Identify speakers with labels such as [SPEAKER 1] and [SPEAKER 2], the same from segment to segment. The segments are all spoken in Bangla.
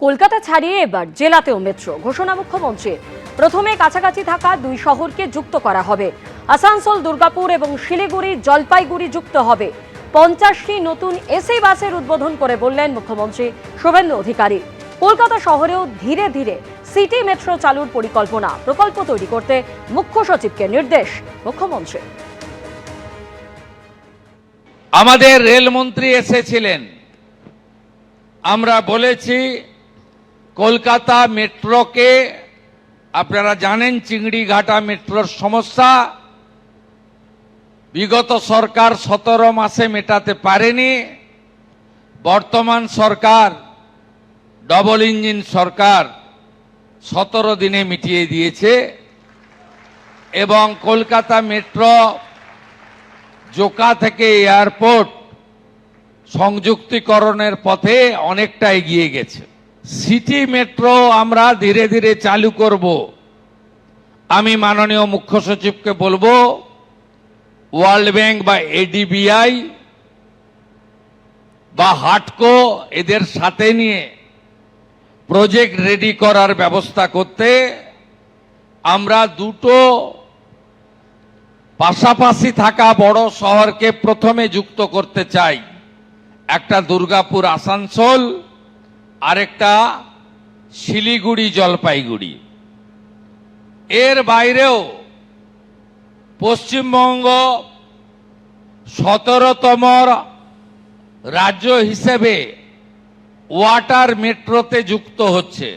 [SPEAKER 1] কলকাতা ছাড়িয়ে এবার জেলাতেও মেট্রো ঘোষণা মুখ্যমন্ত্রীর। প্রথমে কাছাকাছি থাকা দুই শহরকে যুক্ত করা হবে। আসানসোল, দুর্গাপুর এবং শিলিগুড়ি, জলপাইগুড়ি যুক্ত হবে। 50টি নতুন এসি বাসের উদ্বোধন করে বললেন মুখ্যমন্ত্রী শুভেন্দু অধিকারী। কলকাতা শহরেও ধীরে ধীরে সিটি মেট্রো চালুর পরিকল্পনা, প্রকল্প তৈরি করতে মুখ্য সচিবকে নির্দেশ মুখ্যমন্ত্রী।
[SPEAKER 2] আমাদের রেলমন্ত্রী এসেছিলেন, আমরা বলেছি কলকাতা মেট্রোকে, আপনারা জানেন চিংড়িঘাটা মেট্রোর সমস্যা বিগত সরকার 17 মাসে মেটাতে পারেনি। বর্তমান সরকার, ডবল ইঞ্জিন সরকার 17 দিনে মিটিয়ে দিয়েছে এবং কলকাতা মেট্রো জোকা থেকে এয়ারপোর্ট সংযুক্তিকরণের পথে অনেকটা এগিয়ে গেছে। সিটি মেট্রো আমরা ধীরে ধীরে চালু করব। আমি মাননীয় মুখ্য সচিবকে বলবো ওয়ার্ল্ড ব্যাংক বা এডিবিআই বা হাটকো এদের সাথে নিয়ে প্রজেক্ট রেডি করার ব্যবস্থা করতে। আমরা দুটো পাশাপাশি থাকা বড় শহরকে প্রথমে যুক্ত করতে চাই, একটা দুর্গাপুর আসানসোল, আরেকটা শিলিগুড়ি জলপাইগুড়ি। এর বাইরেও পশ্চিমবঙ্গ 17তম রাজ্য হিসেবে ওয়াটার মেট্রোতে যুক্ত হচ্ছে।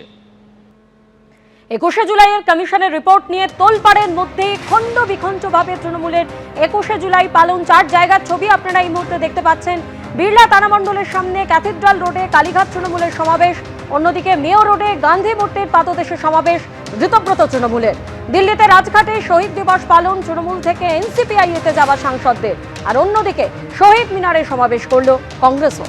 [SPEAKER 1] 21শে জুলাইয়ের কমিশনের রিপোর্ট নিয়ে তোলপাড়ের মধ্যে খণ্ড বিখণ্ডভাবে তৃণমূলের 21শে জুলাই পালন 4 জায়গার ছবি আপনারা এই মুহূর্তে দেখতে পাচ্ছেন। বিড়লা তারামণ্ডলের সামনে ক্যাথিড্রাল রোডে কালীঘাট তৃণমূলের সমাবেশ, অন্যদিকে মেয়র রোডে গান্ধী মূর্তির পাদদেশে সমাবেশ ঋতব্রত তৃণমূলের। দিল্লিতে রাজঘাটে শহীদ দিবস পালন তৃণমূল থেকে এনসিপিআইতে যাওয়া সাংসদদের, আর অন্যদিকে শহীদ মিনারে সমাবেশ করল কংগ্রেসও।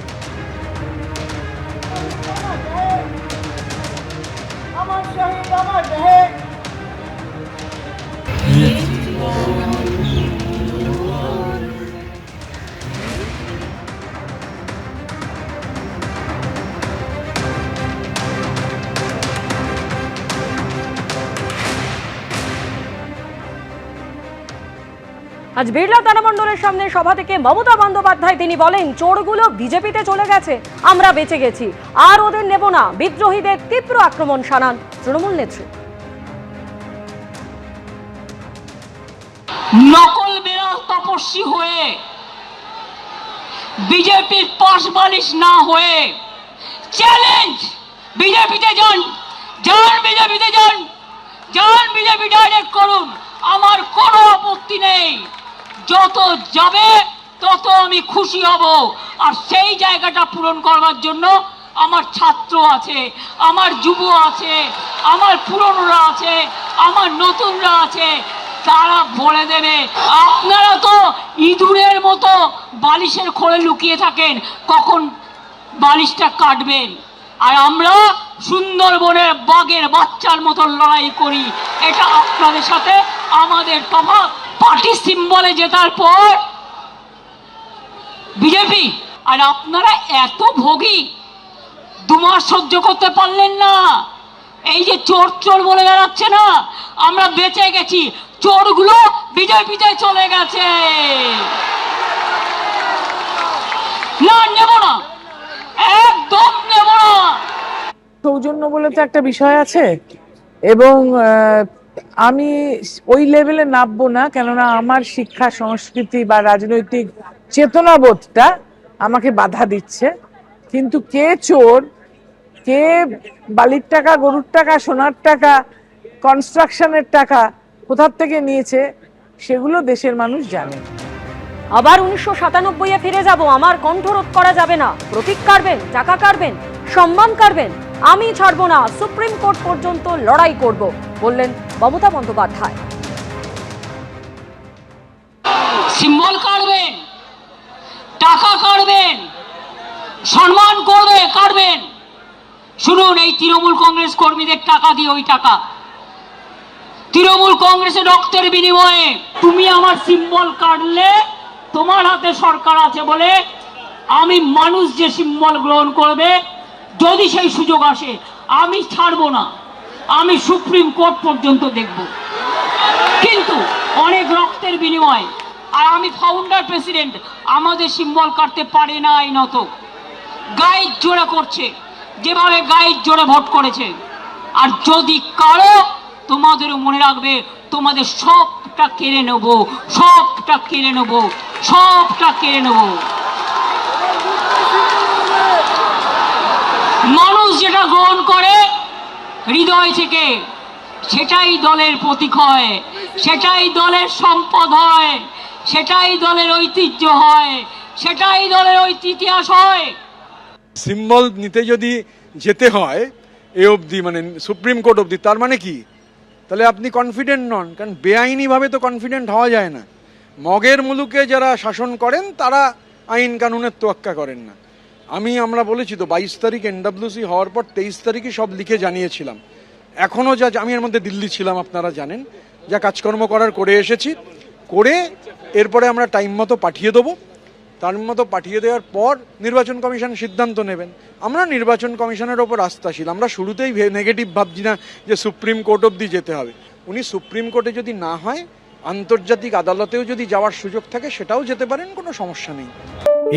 [SPEAKER 1] আজ বিড়লা তারামণ্ডলের সামনে সভা থেকে মমতা বন্দ্যোপাধ্যায় তিনি বলেন, চোরগুলো বিজেপিতে চলে গেছে, আমরা বেঁচে গেছি, আর ওদের নেব না। বিদ্রোহীদের তীব্র আক্রমণ শানান তৃণমূল নেত্রী।
[SPEAKER 3] নকল বেড়াল তপস্বী হয়ে, বিজেপির পাশ বালিশ না হয়ে চ্যালেঞ্জ, বিজেপিতে যান, যান বিজেপিতে যান, যান বিজেপি ডাইরেক্ট করুন, আমার কোনো আপত্তি নেই। যত যাবে তত আমি খুশি হব। আর সেই জায়গাটা পূরণ করবার জন্য আমার ছাত্র আছে, আমার যুব আছে, আমার পুরনোরা আছে, আমার নতুনরা আছে, তারা বলে দেবে। আপনারা তো ইঁদুরের মতো বালিশের খোলে লুকিয়ে থাকেন, কখন বালিশটা কাটবেন। আর আমরা সুন্দরবনের বাঘের বাচ্চার মতো লড়াই করি। এটা আপনাদের সাথে আমাদের তফাৎ। পার্টি সিম্বলে জেতার পর বিজেপি, আর আপনারা এত ভোগী, 2 মাস সহ্য করতে পারলেন না। এই যে চোর চোর বলে বেড়াচ্ছে না, আমরা বেঁচে গেছি, চোরগুলো বিজেপিতে চলে গেছে। না, নেব না, একদম নেব না।
[SPEAKER 4] সৌজন্য বলে তো একটা বিষয় আছে, এবং আমি ওই লেভেলে নামবো না, কেননা আমার শিক্ষা, সংস্কৃতি বা রাজনৈতিক চেতনাবোধটা আমাকে বাধা দিচ্ছে। কিন্তু কে চোর, কে বালির টাকা, গরুর টাকা, সোনার টাকা, কনস্ট্রাকশনের টাকা কোথার থেকে নিয়েছে, সেগুলো দেশের মানুষ জানে।
[SPEAKER 1] আবার 1997-এ ফিরে যাব, আমার কণ্ঠরোধ করা যাবে না। প্রতীক কাটবেন, টাকা কাটবেন, সম্মান কাটবেন, আমি ছাড়বো না, সুপ্রিম কোর্ট পর্যন্ত লড়াই করব, বললেন মমতা বন্দ্যোপাধ্যায়।
[SPEAKER 3] সিম্বল কাটবেন, টাকা কাটবেন, সম্মান করবে কাটবেন। শুনুন, এই তৃণমূল কংগ্রেস কর্মীদের টাকা দিয়ে, ওই টাকা তৃণমূল কংগ্রেসের রক্তের বিনিময়ে তুমি আমার সিম্বল কাটলে, তোমার হাতে সরকার আছে বলে আমি মানুষ যে সিম্বল গ্রহণ করবে, যদি সেই সুযোগ আসে আমি ছাড়বো না, আমি সুপ্রিম কোর্ট পর্যন্ত দেখব। কিন্তু অনেক রক্তের বিনিময়, আর আমি ফাউন্ডার প্রেসিডেন্ট, আমাদের সিম্বল কাটতে পারে না এই নত। গাইড জোড়া করছে যেভাবে গাইড জোড়া ভোট করেছে। আর যদি কারো, তোমাদেরও মনে রাখবে, তোমাদের সবটা কেড়ে নেব, সবটা কেড়ে নেব, সবটা কেড়ে নেব। মানুষ যেটা গ্রহণ করে হৃদয় থেকে, সেটাই দলের প্রতীক হয়, সেটাই দলের সম্পদ হয়, সেটাই দলের ঐতিহ্য হয়, সেটাই দলের ইতিহাস হয়।
[SPEAKER 5] সিম্বল নিতে যদি যেতে হয় এ অবধি, মানে সুপ্রিম কোর্ট অবধি, তার মানে কি? তাহলে আপনি কনফিডেন্ট নন, কারণ বেআইনিভাবে তো কনফিডেন্ট হওয়া যায় না। মগের মুলুকে যারা শাসন করেন তারা আইন কানুনের তোয়াক্কা করেন না। আমরা বলেছি তো 22 তারিখ এনডব্লিউসি হওয়ার পর 23 তারিখই সব লিখে জানিয়েছিলাম। এখনও যা, আমি এর মধ্যে দিল্লি ছিলাম আপনারা জানেন, যা কাজকর্ম করার করে এসেছি, করে এরপরে আমরা টাইম মতো পাঠিয়ে দেবো। তার মতো পাঠিয়ে দেওয়ার পর নির্বাচন কমিশন সিদ্ধান্ত নেবেন। আমরা নির্বাচন কমিশনের ওপর আস্থাশীল, আমরা শুরুতেই নেগেটিভ ভাবছি না যে সুপ্রিম কোর্ট অবধি যেতে হবে। উনি সুপ্রিম কোর্টে যদি না হয়, আন্তর্জাতিক আদালতেও যদি যাওয়ার সুযোগ থাকে সেটাও যেতে পারেন, কোনো সমস্যা নেই।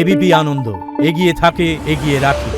[SPEAKER 6] এবিপি আনন্দ, এগিয়ে থাকে, এগিয়ে রাখে।